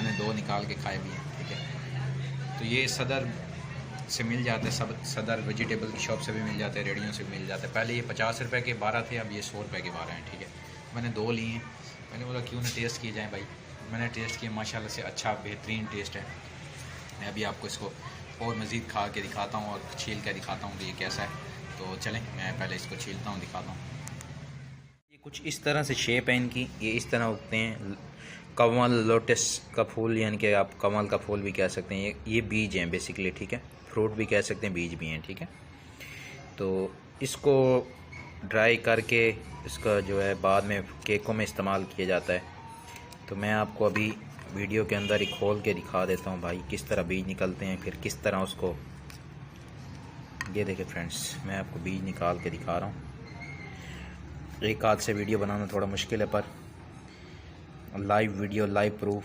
मैंने 2 निकाल के खाए भी हैं, ठीक है। तो ये सदर से मिल जाते हैं, सब सदर वेजिटेबल की शॉप से भी मिल जाते हैं, रेडियो से भी मिल जाते हैं। पहले ये 50 रुपये के 12 थे, अब ये 100 रुपये के 12 हैं, ठीक है। मैंने 2 लिए हैं, मैंने बोला क्यों ना टेस्ट किए जाएँ भाई। मैंने टेस्ट किया, माशाल्लाह से अच्छा बेहतरीन टेस्ट है। मैं अभी आपको इसको और मज़ीद खा के दिखाता हूँ और छील के दिखाता हूँ कि ये कैसा है। तो चलें, मैं पहले इसको छीलता हूँ, दिखाता हूँ। ये कुछ इस तरह से शेप है इनकी, ये इस तरह उगते हैं। कमल लोटस का फूल, यानी कि आप कमल का फूल भी कह सकते हैं। ये बीज हैं बेसिकली, ठीक है। फ्रूट भी कह सकते हैं, बीज भी हैं, ठीक है। तो इसको ड्राई करके इसका जो है बाद में केकों में इस्तेमाल किया जाता है। तो मैं आपको अभी वीडियो के अंदर ही खोल के दिखा देता हूँ भाई किस तरह बीज निकलते हैं, फिर किस तरह उसको, ये देखिए फ्रेंड्स, मैं आपको बीज निकाल के दिखा रहा हूँ। एक हाथ से वीडियो बनाना थोड़ा मुश्किल है, पर लाइव वीडियो, लाइव प्रूफ